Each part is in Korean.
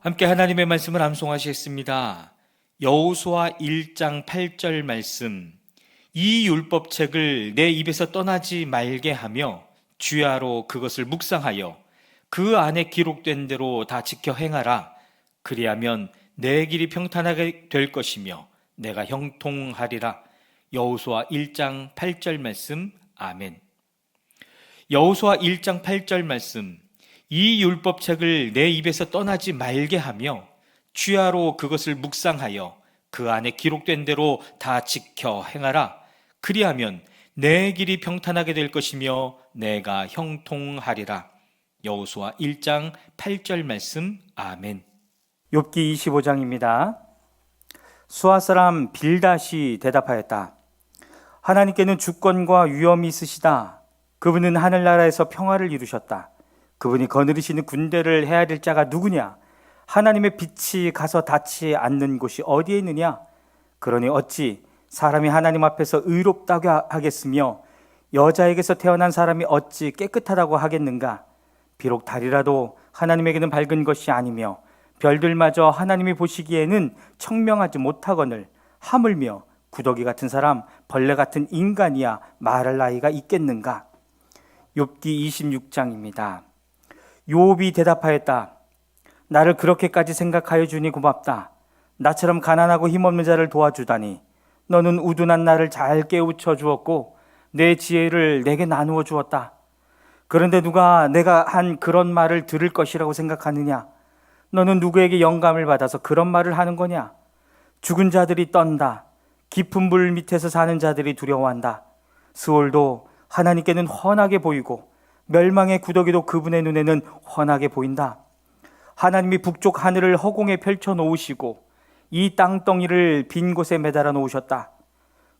함께 하나님의 말씀을 암송하시겠습니다. 여호수아 1장 8절 말씀. 이 율법책을 내 입에서 떠나지 말게 하며 주야로 그것을 묵상하여 그 안에 기록된 대로 다 지켜 행하라. 그리하면 내 길이 평탄하게 될 것이며 내가 형통하리라. 여호수아 1장 8절 말씀. 아멘. 여호수아 1장 8절 말씀. 이 율법책을 내 입에서 떠나지 말게 하며 주야로 그것을 묵상하여 그 안에 기록된 대로 다 지켜 행하라. 그리하면 내 길이 평탄하게 될 것이며 내가 형통하리라. 여호수아 1장 8절 말씀. 아멘. 욥기 25장입니다. 수아 사람 빌닷이 대답하였다. 하나님께는 주권과 위엄이 있으시다. 그분은 하늘나라에서 평화를 이루셨다. 그분이 거느리시는 군대를 헤아릴 자가 누구냐? 하나님의 빛이 가서 닿지 않는 곳이 어디에 있느냐? 그러니 어찌 사람이 하나님 앞에서 의롭다고 하겠으며 여자에게서 태어난 사람이 어찌 깨끗하다고 하겠는가? 비록 달이라도 하나님에게는 밝은 것이 아니며 별들마저 하나님이 보시기에는 청명하지 못하거늘 하물며 구더기 같은 사람, 벌레 같은 인간이야 말할 나이가 있겠는가? 욥기 26장입니다. 욥이 대답하였다. 나를 그렇게까지 생각하여 주니 고맙다. 나처럼 가난하고 힘없는 자를 도와주다니. 너는 우둔한 나를 잘 깨우쳐 주었고 내 지혜를 내게 나누어 주었다. 그런데 누가 내가 한 그런 말을 들을 것이라고 생각하느냐? 너는 누구에게 영감을 받아서 그런 말을 하는 거냐? 죽은 자들이 떤다. 깊은 물 밑에서 사는 자들이 두려워한다. 스올도 하나님께는 훤하게 보이고 멸망의 구더기도 그분의 눈에는 훤하게 보인다. 하나님이 북쪽 하늘을 허공에 펼쳐 놓으시고 이 땅덩이를 빈 곳에 매달아 놓으셨다.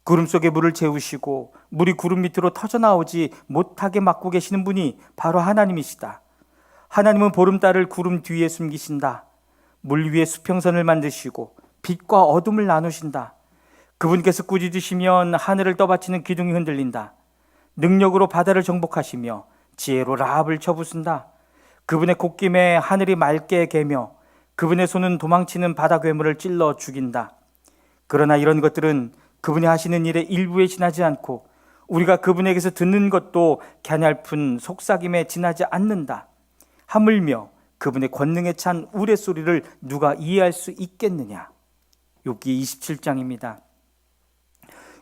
구름 속에 물을 채우시고 물이 구름 밑으로 터져나오지 못하게 막고 계시는 분이 바로 하나님이시다. 하나님은 보름달을 구름 뒤에 숨기신다. 물 위에 수평선을 만드시고 빛과 어둠을 나누신다. 그분께서 꾸짖으시면 하늘을 떠받치는 기둥이 흔들린다. 능력으로 바다를 정복하시며 지혜로 라합을 쳐부순다. 그분의 콧김에 하늘이 맑게 개며 그분의 손은 도망치는 바다 괴물을 찔러 죽인다. 그러나 이런 것들은 그분이 하시는 일의 일부에 지나지 않고 우리가 그분에게서 듣는 것도 갸냘픈 속삭임에 지나지 않는다. 하물며 그분의 권능에 찬 우레소리를 누가 이해할 수 있겠느냐? 욥기 27장입니다.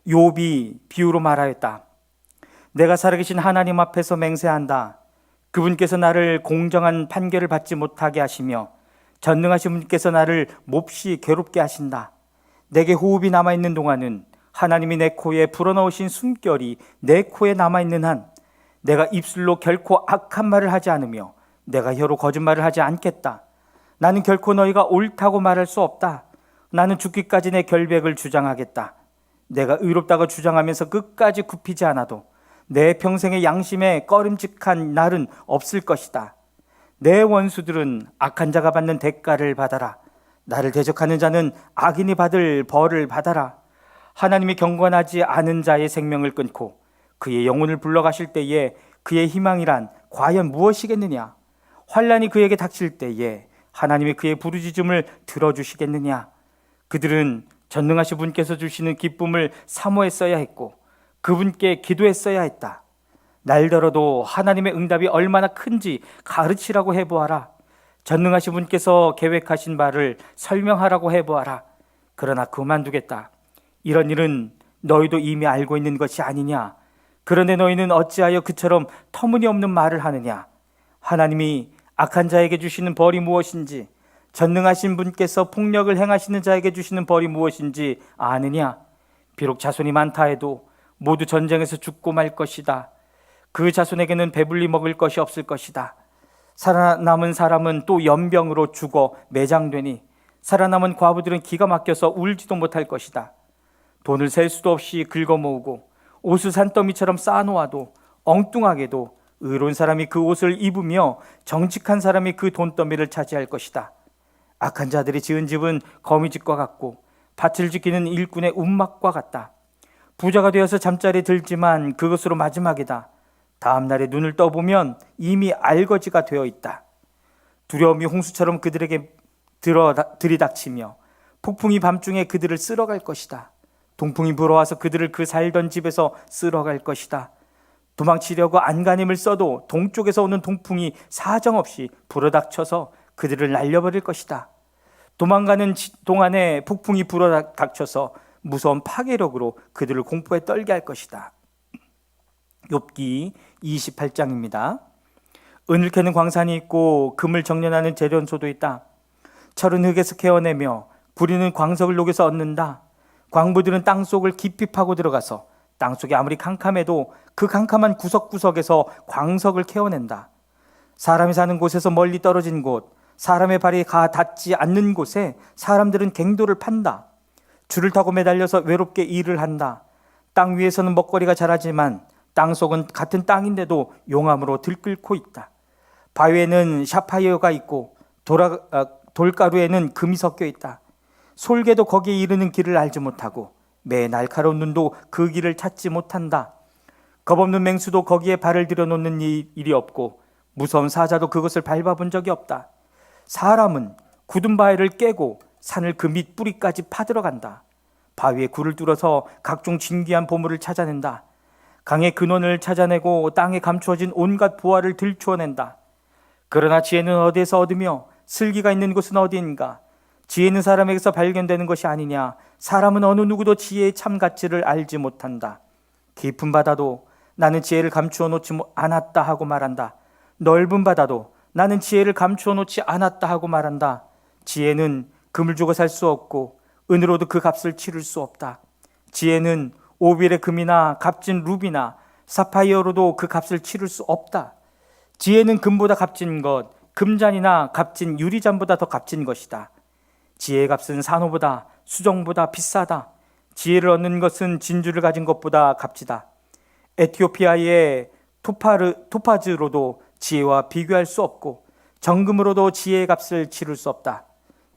욥이 비유로 말하였다. 내가 살아계신 하나님 앞에서 맹세한다. 그분께서 나를 공정한 판결을 받지 못하게 하시며 전능하신 분께서 나를 몹시 괴롭게 하신다. 내게 호흡이 남아있는 동안은 하나님이 내 코에 불어넣으신 숨결이 내 코에 남아있는 한 내가 입술로 결코 악한 말을 하지 않으며 내가 혀로 거짓말을 하지 않겠다. 나는 결코 너희가 옳다고 말할 수 없다. 나는 죽기까지 내 결백을 주장하겠다. 내가 의롭다고 주장하면서 끝까지 굽히지 않아도 내 평생의 양심에 꺼림직한 날은 없을 것이다. 내 원수들은 악한 자가 받는 대가를 받아라. 나를 대적하는 자는 악인이 받을 벌을 받아라. 하나님이 경건하지 않은 자의 생명을 끊고 그의 영혼을 불러가실 때에 그의 희망이란 과연 무엇이겠느냐? 환난이 그에게 닥칠 때에 하나님이 그의 부르짖음을 들어주시겠느냐? 그들은 전능하신 분께서 주시는 기쁨을 사모했어야 했고 그분께 기도했어야 했다. 날더러도 하나님의 응답이 얼마나 큰지 가르치라고 해보아라. 전능하신 분께서 계획하신 바를 설명하라고 해보아라. 그러나 그만두겠다. 이런 일은 너희도 이미 알고 있는 것이 아니냐? 그런데 너희는 어찌하여 그처럼 터무니없는 말을 하느냐? 하나님이 악한 자에게 주시는 벌이 무엇인지, 전능하신 분께서 폭력을 행하시는 자에게 주시는 벌이 무엇인지 아느냐? 비록 자손이 많다 해도 모두 전쟁에서 죽고 말 것이다. 그 자손에게는 배불리 먹을 것이 없을 것이다. 살아남은 사람은 또 연병으로 죽어 매장되니 살아남은 과부들은 기가 막혀서 울지도 못할 것이다. 돈을 셀 수도 없이 긁어모으고 옷을 산더미처럼 쌓아놓아도 엉뚱하게도 의로운 사람이 그 옷을 입으며 정직한 사람이 그 돈더미를 차지할 것이다. 악한 자들이 지은 집은 거미집과 같고 밭을 지키는 일꾼의 움막과 같다. 부자가 되어서 잠자리에 들지만 그것으로 마지막이다. 다음 날에 눈을 떠보면 이미 알거지가 되어 있다. 두려움이 홍수처럼 그들에게 들이닥치며 폭풍이 밤중에 그들을 쓸어갈 것이다. 동풍이 불어와서 그들을 그 살던 집에서 쓸어갈 것이다. 도망치려고 안간힘을 써도 동쪽에서 오는 동풍이 사정없이 불어닥쳐서 그들을 날려버릴 것이다. 도망가는 동안에 폭풍이 불어닥쳐서 무서운 파괴력으로 그들을 공포에 떨게 할 것이다. 욥기 28장입니다. 은을 캐는 광산이 있고 금을 정련하는 재련소도 있다. 철은 흙에서 캐어내며 구리는 광석을 녹여서 얻는다. 광부들은 땅속을 깊이 파고 들어가서 땅속이 아무리 캄캄해도 그 캄캄한 구석구석에서 광석을 캐어낸다. 사람이 사는 곳에서 멀리 떨어진 곳, 사람의 발이 가 닿지 않는 곳에 사람들은 갱도를 판다. 줄을 타고 매달려서 외롭게 일을 한다. 땅 위에서는 먹거리가 자라지만 땅속은 같은 땅인데도 용암으로 들끓고 있다. 바위에는 샤파이어가 있고 돌가루에는 금이 섞여 있다. 솔개도 거기에 이르는 길을 알지 못하고 매 날카로운 눈도 그 길을 찾지 못한다. 겁없는 맹수도 거기에 발을 들여놓는 일이 없고 무서운 사자도 그것을 밟아본 적이 없다. 사람은 굳은 바위를 깨고 산을 그 밑뿌리까지 파들어간다. 바위에 굴을 뚫어서 각종 진귀한 보물을 찾아낸다. 강의 근원을 찾아내고 땅에 감추어진 온갖 보화를 들추어낸다. 그러나 지혜는 어디에서 얻으며 슬기가 있는 곳은 어디인가? 지혜는 사람에게서 발견되는 것이 아니냐? 사람은 어느 누구도 지혜의 참 가치를 알지 못한다. 깊은 바다도 나는 지혜를 감추어 놓지 않았다 하고 말한다. 넓은 바다도 나는 지혜를 감추어 놓지 않았다 하고 말한다. 지혜는 금을 주고 살 수 없고 은으로도 그 값을 치를 수 없다. 지혜는 오빌의 금이나 값진 루비나 사파이어로도 그 값을 치를 수 없다. 지혜는 금보다 값진 것, 금잔이나 값진 유리잔보다 더 값진 것이다. 지혜의 값은 산호보다 수정보다 비싸다. 지혜를 얻는 것은 진주를 가진 것보다 값지다. 에티오피아의 토파즈로도 지혜와 비교할 수 없고 정금으로도 지혜의 값을 치를 수 없다.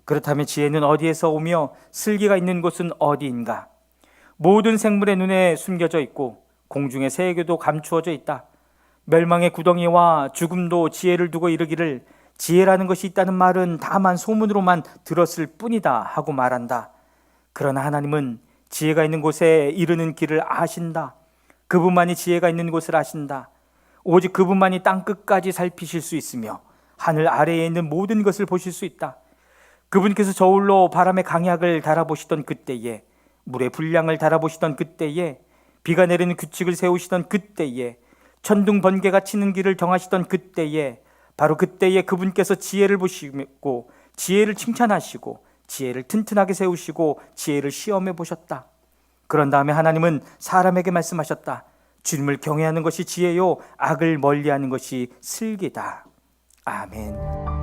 그렇다면 지혜는 어디에서 오며 슬기가 있는 곳은 어디인가? 모든 생물의 눈에 숨겨져 있고 공중의 새에게도 감추어져 있다. 멸망의 구덩이와 죽음도 지혜를 두고 이르기를 지혜라는 것이 있다는 말은 다만 소문으로만 들었을 뿐이다 하고 말한다. 그러나 하나님은 지혜가 있는 곳에 이르는 길을 아신다. 그분만이 지혜가 있는 곳을 아신다. 오직 그분만이 땅 끝까지 살피실 수 있으며 하늘 아래에 있는 모든 것을 보실 수 있다. 그분께서 저울로 바람의 강약을 달아보시던 그때에, 물의 분량을 달아보시던 그때에, 비가 내리는 규칙을 세우시던 그때에, 천둥 번개가 치는 길을 정하시던 그때에, 바로 그때에 그분께서 지혜를 보시고 지혜를 칭찬하시고 지혜를 튼튼하게 세우시고 지혜를 시험해 보셨다. 그런 다음에 하나님은 사람에게 말씀하셨다. 주님을 경외하는 것이 지혜요 악을 멀리하는 것이 슬기다. 아멘.